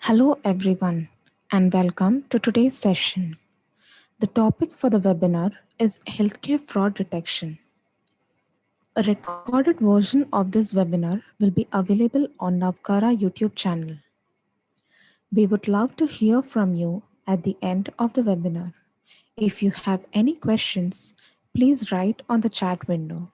Hello, everyone, and welcome to today's session. The topic for the webinar is Healthcare Fraud Detection. A recorded version of this webinar will be available on Navkara YouTube channel. We would love to hear from you at the end of the webinar. If you have any questions, please write on the chat window.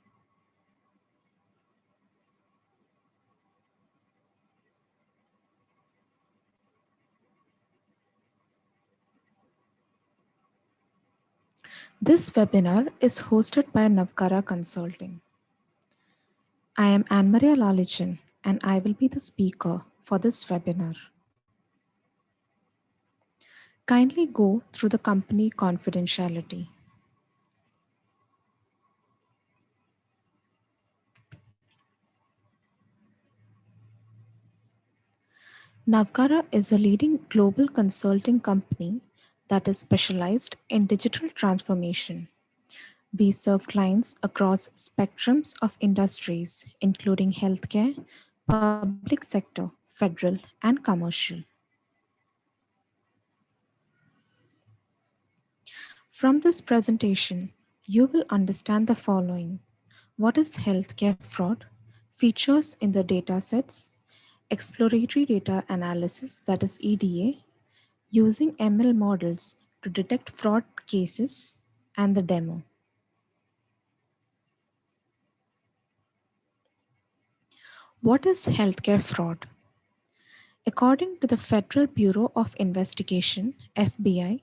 This webinar is hosted by Navkara Consulting. I am Anne-Maria Lalichan, and I will be the speaker for this webinar. Kindly go through the company confidentiality. Navkara is a leading global consulting company that is specialized in digital transformation. We serve clients across spectrums of industries, including healthcare, public sector, federal, and commercial. From this presentation, you will understand the following. What is healthcare fraud? Features in the datasets, exploratory data analysis, that is EDA, using ML models to detect fraud cases, and the demo. What is healthcare fraud? According to the Federal Bureau of Investigation, FBI,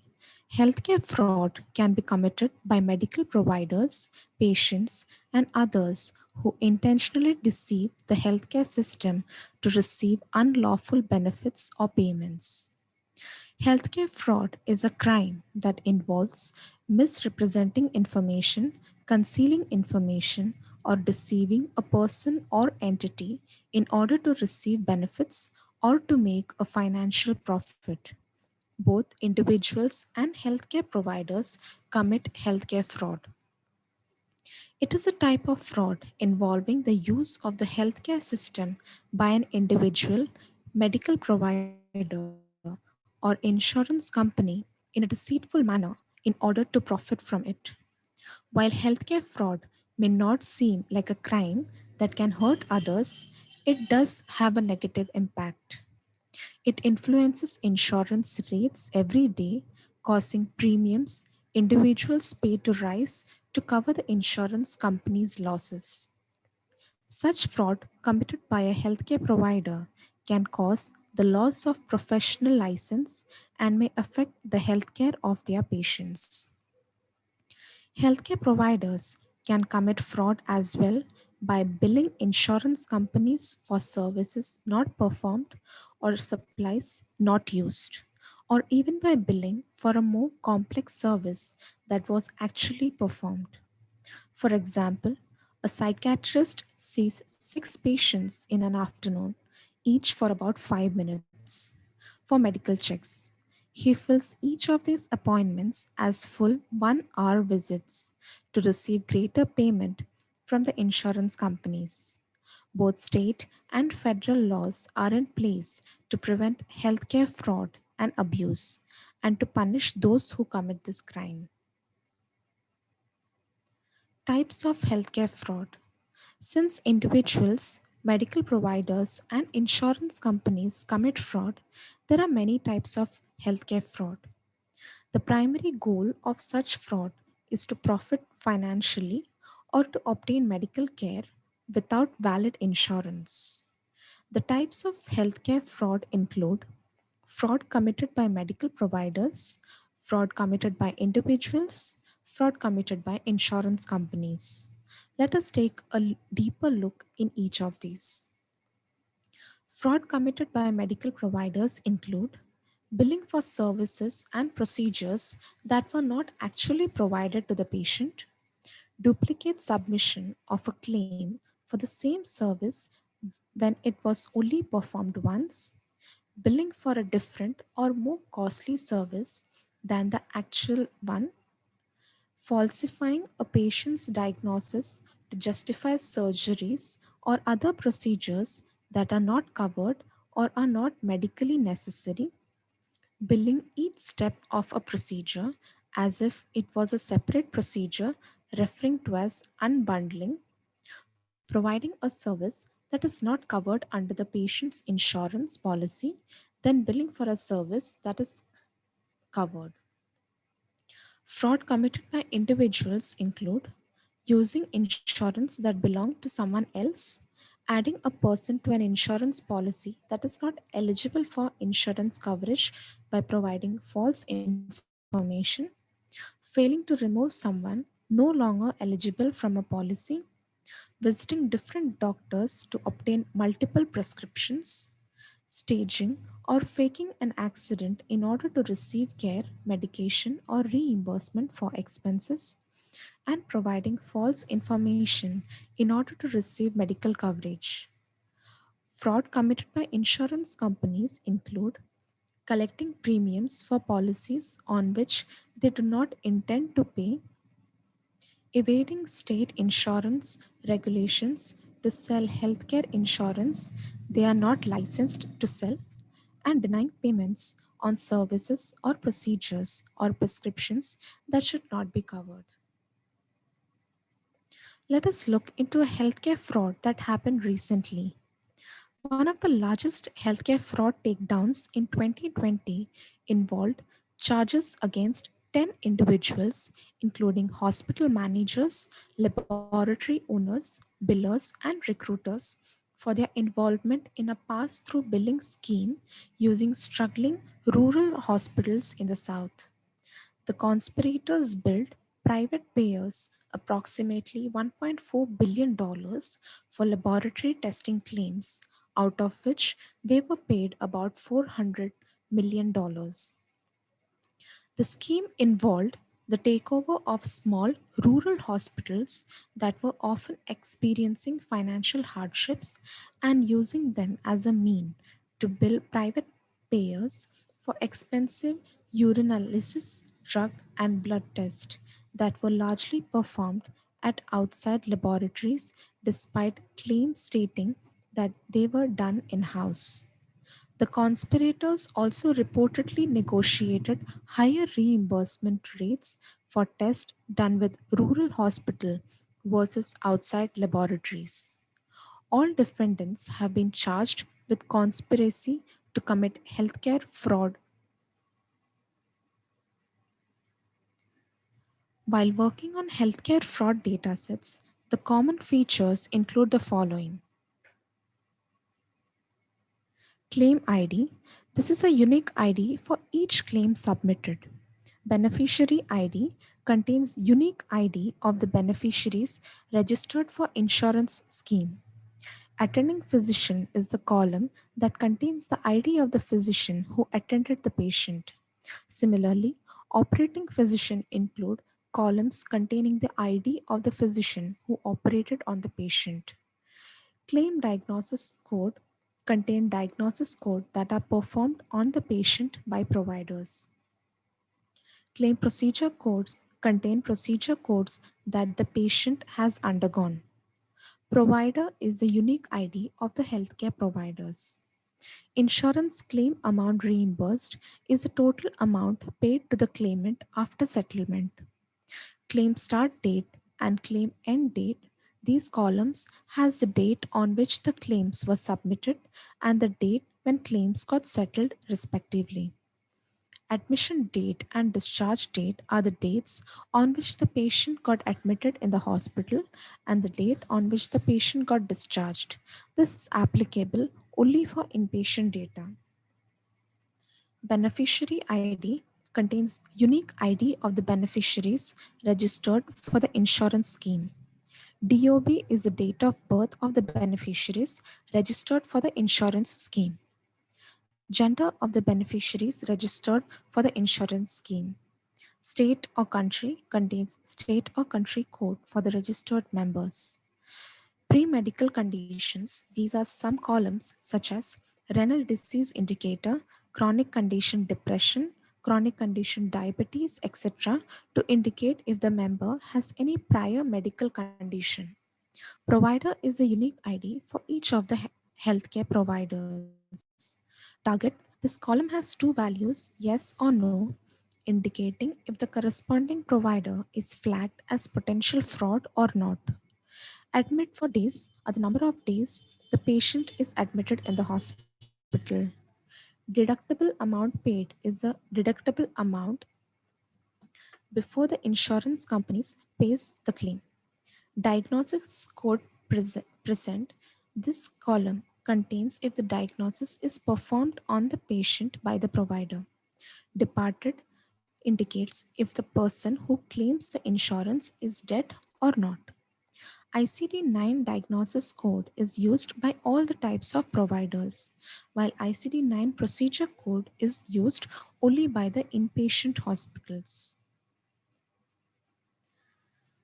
healthcare fraud can be committed by medical providers, patients, and others who intentionally deceive the healthcare system to receive unlawful benefits or payments. Healthcare fraud is a crime that involves misrepresenting information, concealing information, or deceiving a person or entity in order to receive benefits or to make a financial profit. Both individuals and healthcare providers commit healthcare fraud. It is a type of fraud involving the use of the healthcare system by an individual, medical provider, or insurance company in a deceitful manner in order to profit from it. While healthcare fraud may not seem like a crime that can hurt others, it does have a negative impact. It influences insurance rates every day, causing premiums individuals pay to rise to cover the insurance company's losses. Such fraud committed by a healthcare provider can cause the loss of professional license and may affect the healthcare of their patients. Healthcare providers can commit fraud as well by billing insurance companies for services not performed or supplies not used, or even by billing for a more complex service that was actually performed. For example, a psychiatrist sees 6 patients in an afternoon, each for about 5 minutes, for medical checks. He fills each of these appointments as full 1 hour visits to receive greater payment from the insurance companies. Both state and federal laws are in place to prevent healthcare fraud and abuse and to punish those who commit this crime. Types of healthcare fraud. Since individuals, medical providers, and insurance companies commit fraud, there are many types of healthcare fraud. The primary goal of such fraud is to profit financially or to obtain medical care without valid insurance. The types of healthcare fraud include fraud committed by medical providers, fraud committed by individuals, fraud committed by insurance companies. Let us take a deeper look in each of these. Fraud committed by medical providers include billing for services and procedures that were not actually provided to the patient, duplicate submission of a claim for the same service when it was only performed once, billing for a different or more costly service than the actual one, falsifying a patient's diagnosis to justify surgeries or other procedures that are not covered or are not medically necessary, billing each step of a procedure as if it was a separate procedure, referring to as unbundling, providing a service that is not covered under the patient's insurance policy, then billing for a service that is covered. Fraud committed by individuals include using insurance that belong to someone else, adding a person to an insurance policy that is not eligible for insurance coverage by providing false information, failing to remove someone no longer eligible from a policy, visiting different doctors to obtain multiple prescriptions, staging or faking an accident in order to receive care, medication, or reimbursement for expenses, and providing false information in order to receive medical coverage. Fraud committed by insurance companies include collecting premiums for policies on which they do not intend to pay, evading state insurance regulations to sell healthcare insurance they are not licensed to sell, and denying payments on services or procedures or prescriptions that should not be covered. Let us look into a healthcare fraud that happened recently. One of the largest healthcare fraud takedowns in 2020 involved charges against 10 individuals, including hospital managers, laboratory owners, billers, and recruiters, for their involvement in a pass through billing scheme using struggling rural hospitals in the South. The conspirators billed private payers approximately $1.4 billion for laboratory testing claims, out of which they were paid about $400 million. The scheme involved the takeover of small rural hospitals that were often experiencing financial hardships and using them as a mean to bill private payers for expensive urinalysis, drug, and blood tests that were largely performed at outside laboratories despite claims stating that they were done in house. The conspirators also reportedly negotiated higher reimbursement rates for tests done with rural hospital versus outside laboratories. All defendants have been charged with conspiracy to commit healthcare fraud. While working on healthcare fraud datasets, the common features include the following: Claim ID. This is a unique ID for each claim submitted. Beneficiary ID contains unique ID of the beneficiaries registered for insurance scheme. Attending physician is the column that contains the ID of the physician who attended the patient. Similarly, operating physician include columns containing the ID of the physician who operated on the patient. Claim diagnosis code contain diagnosis code that are performed on the patient by providers. Claim procedure codes contain procedure codes that the patient has undergone. Provider is the unique ID of the healthcare providers. Insurance claim amount reimbursed is the total amount paid to the claimant after settlement. Claim start date and claim end date. These columns has the date on which the claims were submitted and the date when claims got settled respectively. Admission date and discharge date are the dates on which the patient got admitted in the hospital and the date on which the patient got discharged. This is applicable only for inpatient data. Beneficiary ID contains unique ID of the beneficiaries registered for the insurance scheme. DOB is the date of birth of the beneficiaries registered for the insurance scheme. Gender of the beneficiaries registered for the insurance scheme. State or country contains state or country code for the registered members. Pre-medical conditions, these are some columns such as renal disease indicator, chronic condition depression, chronic condition diabetes, etc. to indicate if the member has any prior medical condition. Provider is a unique ID for each of the healthcare providers. Target. This column has two values, yes or no, indicating if the corresponding provider is flagged as potential fraud or not. Admit for days are the number of days the patient is admitted in the hospital. Deductible amount paid is the deductible amount before the insurance companies pays the claim. Diagnosis code present. This column contains if the diagnosis is performed on the patient by the provider. Departed indicates if the person who claims the insurance is dead or not. ICD-9 diagnosis code is used by all the types of providers, while ICD-9 procedure code is used only by the inpatient hospitals.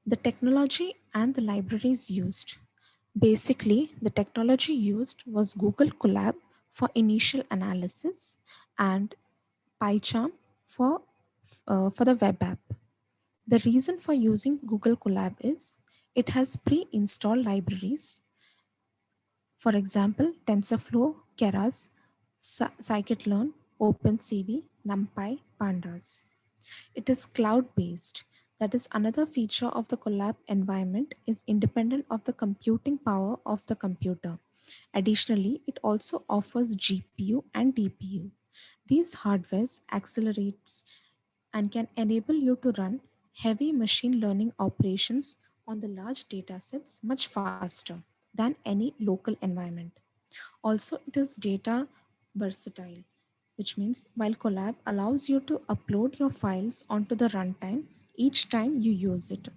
The technology and the libraries used. Basically, the technology used was Google Colab for initial analysis and PyCharm for, for the web app. The reason for using Google Colab is it has pre-installed libraries. For example, TensorFlow, Keras, Scikit-learn, OpenCV, NumPy, Pandas. It is cloud-based. That is another feature of the Colab environment is independent of the computing power of the computer. Additionally, it also offers GPU and TPU. These hardwares accelerates and can enable you to run heavy machine learning operations on the large datasets much faster than any local environment. Also, it is data versatile, which means while Colab allows you to upload your files onto the runtime each time you use it.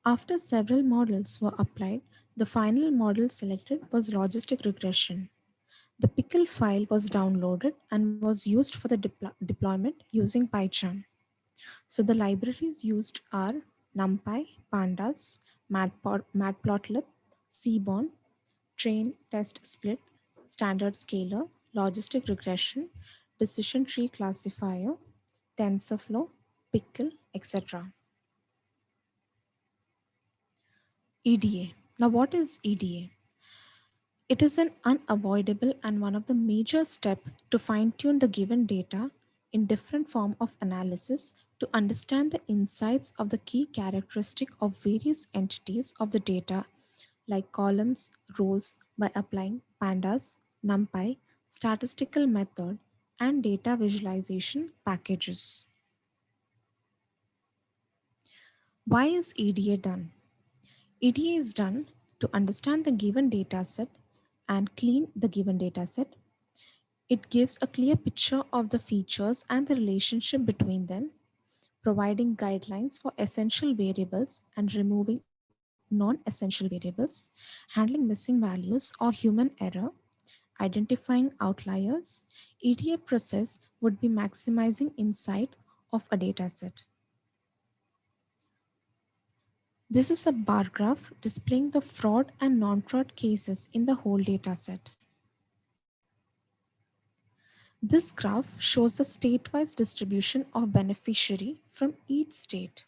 After several models were applied, the final model selected was logistic regression. The pickle file was downloaded and was used for the deployment using PyCharm. So the libraries used are NumPy, Pandas, Matplotlib, Seaborn, Train Test Split, Standard Scalar, Logistic Regression, Decision Tree Classifier, TensorFlow, Pickle, etc. EDA. Now, what is EDA? It is an unavoidable and one of the major steps to fine-tune the given data in different form of analysis to understand the insights of the key characteristic of various entities of the data like columns, rows by applying pandas, numpy, statistical method and data visualization packages. Why is EDA done? EDA is done to understand the given dataset and clean the given dataset. It gives a clear picture of the features and the relationship between them, providing guidelines for essential variables and removing non-essential variables, handling missing values or human error, identifying outliers. EDA process would be maximizing insight of a dataset. This is a bar graph displaying the fraud and non-fraud cases in the whole dataset. This graph shows the state-wise distribution of beneficiary from each state.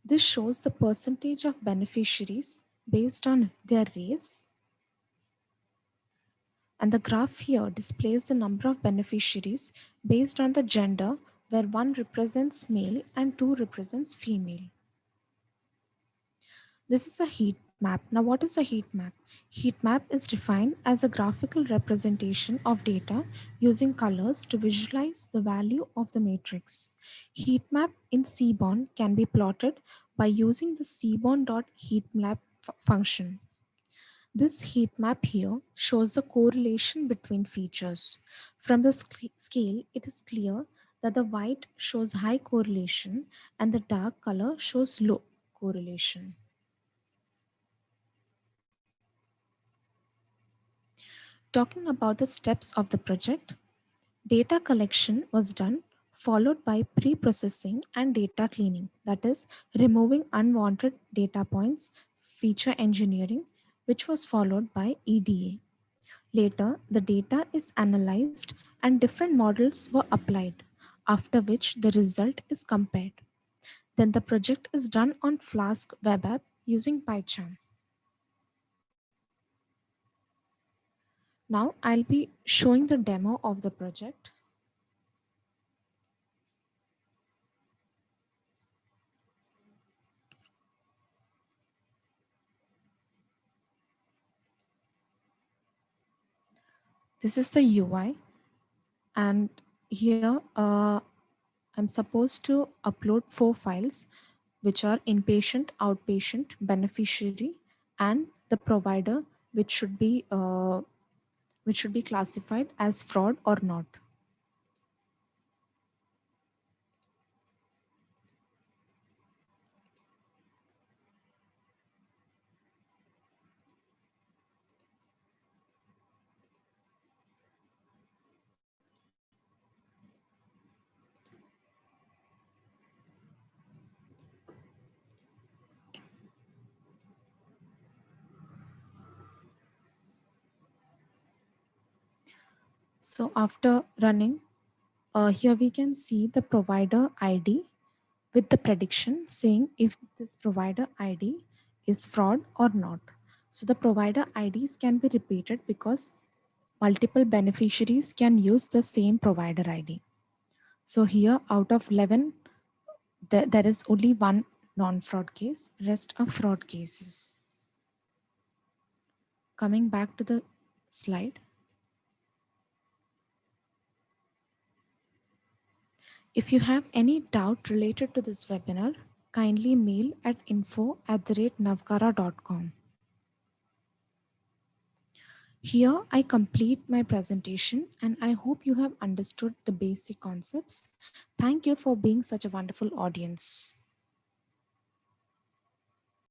This shows the percentage of beneficiaries based on their race, and the graph here displays the number of beneficiaries based on the gender, where 1 represents male and 2 represents female. This is a heat map. Now, what is a heat map? Heat map is defined as a graphical representation of data using colors to visualize the value of the matrix. Heat map in Seaborn can be plotted by using the seaborn.heatmap function. This heat map here shows the correlation between features. From the scale, it is clear that the white shows high correlation and the dark color shows low correlation. Talking about the steps of the project, data collection was done, followed by pre-processing and data cleaning, that is, removing unwanted data points, feature engineering, which was followed by EDA. Later, the data is analyzed and different models were applied, after which the result is compared. Then the project is done on Flask web app using PyCharm. Now I'll be showing the demo of the project. This is the UI, and here I'm supposed to upload 4 files, which are inpatient, outpatient, beneficiary, and the provider, which should be uh, which should be classified as fraud or not. So after running, here we can see the provider ID with the prediction saying if this provider ID is fraud or not. So the provider IDs can be repeated because multiple beneficiaries can use the same provider ID. So here out of 11, there is only one non-fraud case, rest are fraud cases. Coming back to the slide, if you have any doubt related to this webinar, kindly mail at info@navkara.com. Here I complete my presentation and I hope you have understood the basic concepts. Thank you for being such a wonderful audience.